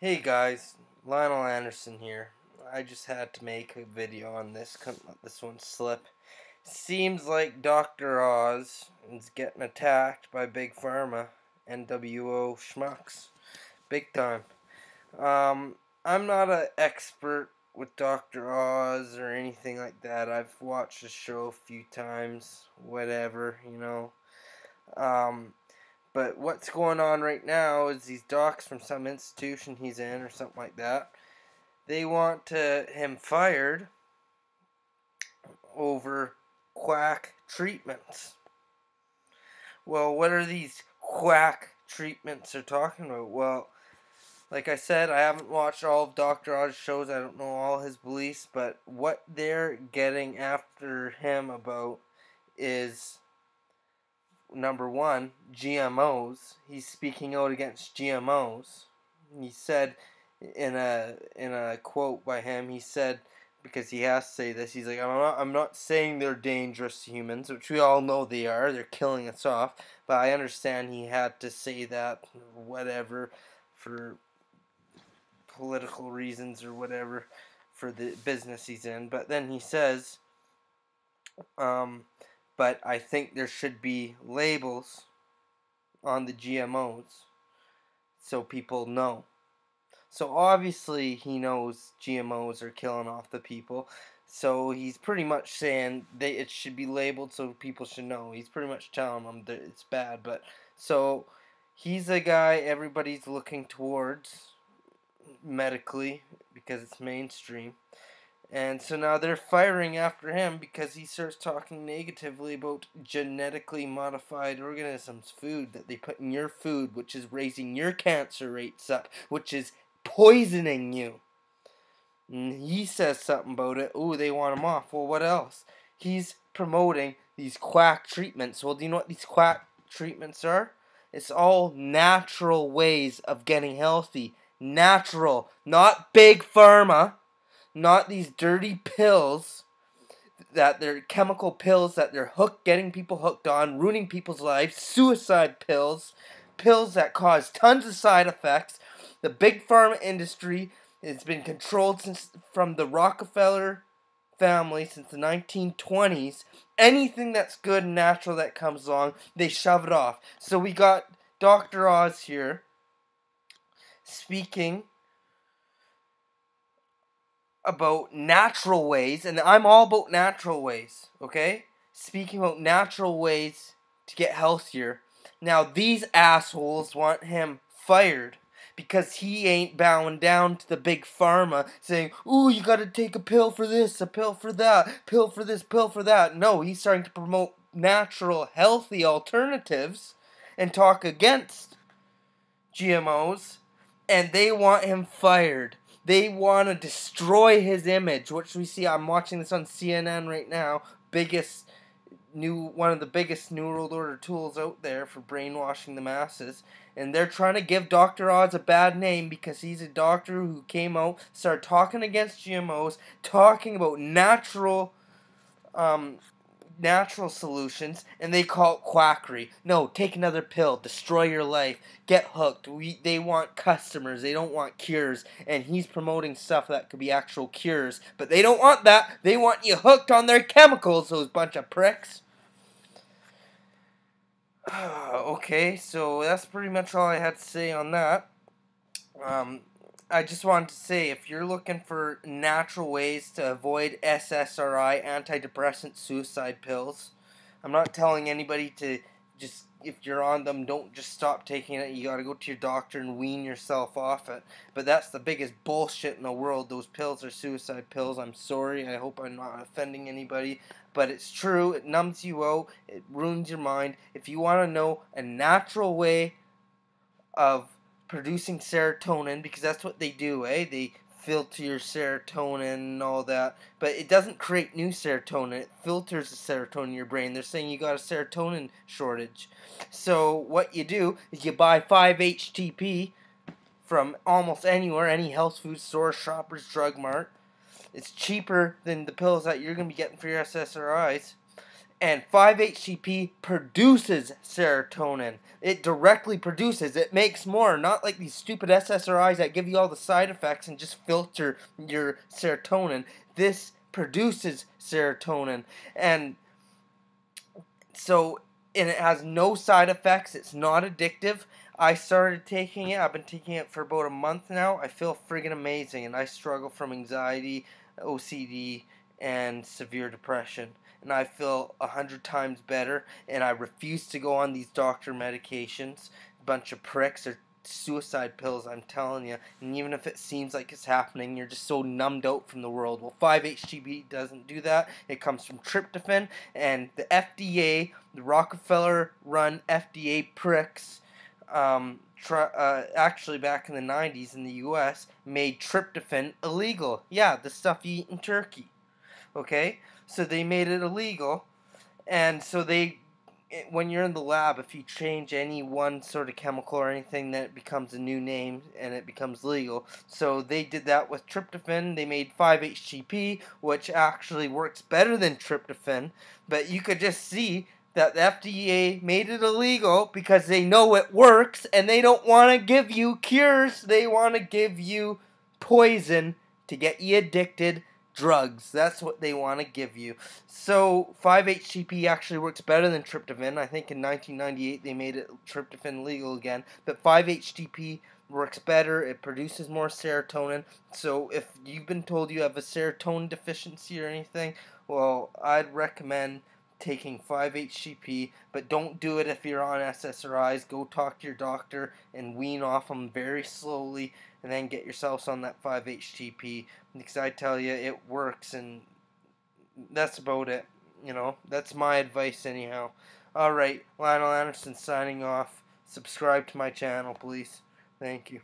Hey guys, Lionel Anderson here. I just had to make a video on this, couldn't let this one slip. Seems like Dr. Oz is getting attacked by Big Pharma, NWO schmucks, big time. Um, I'm not an expert with Dr. Oz or anything like that. I've watched the show a few times, whatever. Um, but what's going on right now is these docs from some institution he's in or something like that. They want him fired over quack treatments. Well, what are these quack treatments they're talking about? Well, like I said, I haven't watched all of Dr. Oz's shows. I don't know all his beliefs, but what they're getting after him about is number one, GMOs. He's speaking out against GMOs. He said in a quote by him, he said, because he has to say this, he's like, I'm not saying they're dangerous to humans, which we all know they are. They're killing us off. But I understand he had to say that, whatever, for political reasons or whatever, for the business he's in. But then he says, but I think there should be labels on the GMOs so people know. So obviously he knows GMOs are killing off the people. So he's pretty much saying it should be labeled so people should know. He's pretty much telling them that it's bad. But so he's a guy everybody's looking towards medically because it's mainstream. And so now they're firing after him because he starts talking negatively about genetically modified organisms, food that they put in your food, which is raising your cancer rates up, which is poisoning you. And he says something about it. Ooh, they want him off. Well, what else? He's promoting these quack treatments. Well, do you know what these quack treatments are? It's all natural ways of getting healthy. Natural, not big pharma. Not these dirty pills that they're chemical pills that they're getting people hooked on, ruining people's lives, suicide pills, pills that cause tons of side effects. The big pharma industry has been controlled from the Rockefeller family since the 1920s. Anything that's good and natural that comes along, they shove it off. So we got Dr. Oz here speaking about natural ways, and I'm all about natural ways, okay? Speaking about natural ways to get healthier. Now, these assholes want him fired because he ain't bowing down to the big pharma saying, ooh, you gotta take a pill for this, a pill for that, pill for this, pill for that. No, he's starting to promote natural, healthy alternatives and talk against GMOs, and they want him fired. They want to destroy his image, which we see. I'm watching this on CNN right now. One of the biggest New World Order tools out there for brainwashing the masses. And they're trying to give Dr. Oz a bad name because he's a doctor who came out, started talking against GMOs, talking about natural solutions, and they call it quackery. No, take another pill, destroy your life, get hooked. They want customers, they don't want cures, and he's promoting stuff that could be actual cures, but they don't want that. They want you hooked on their chemicals, those bunch of pricks. Okay, so that's pretty much all I had to say on that. I just wanted to say, if you're looking for natural ways to avoid SSRI, antidepressant, suicide pills, I'm not telling anybody to just, if you're on them, don't just stop taking it. You gotta go to your doctor and wean yourself off it. But that's the biggest bullshit in the world. Those pills are suicide pills. I'm sorry. I hope I'm not offending anybody. But it's true. It numbs you out. It ruins your mind. If you want to know a natural way of producing serotonin, because that's what they do, they filter your serotonin and all that, but it doesn't create new serotonin. It filters the serotonin in your brain. They're saying you got a serotonin shortage. So what you do is you buy 5-HTP from almost anywhere, any health food store, Shoppers Drug Mart. It's cheaper than the pills that you're going to be getting for your SSRIs. And 5-HTP produces serotonin. It directly produces. It makes more. Not like these stupid SSRIs that give you all the side effects and just filter your serotonin. This produces serotonin. And so, and it has no side effects. It's not addictive. I started taking it. I've been taking it for about a month now. I feel friggin' amazing, and I struggle from anxiety, OCD, and severe depression. And I feel 100 times better. And I refuse to go on these doctor medications. Bunch of pricks or suicide pills, I'm telling you. And even if it seems like it's happening, you're just so numbed out from the world. Well, 5-HTP doesn't do that. It comes from tryptophan, and the FDA, the Rockefeller-run FDA pricks, actually back in the 90s in the U.S., made tryptophan illegal. Yeah, the stuff you eat in Turkey. Okay? So they made it illegal, and so when you're in the lab, if you change any one sort of chemical or anything, then it becomes a new name and it becomes legal. So they did that with tryptophan. They made 5-HTP, which actually works better than tryptophan. But you could just see that the FDA made it illegal because they know it works and they don't want to give you cures. They want to give you poison to get you addicted. Drugs. That's what they want to give you. So 5-HTP actually works better than tryptophan. I think in 1998 they made it tryptophan legal again. But 5-HTP works better. It produces more serotonin. So if you've been told you have a serotonin deficiency or anything, well, I'd recommend taking 5-HTP, but don't do it if you're on SSRIs. Go talk to your doctor and wean off them very slowly, and then get yourselves on that 5-HTP, because I tell you, it works, and that's about it. That's my advice anyhow. Alright, Lionel Anderson signing off. Subscribe to my channel, please. Thank you.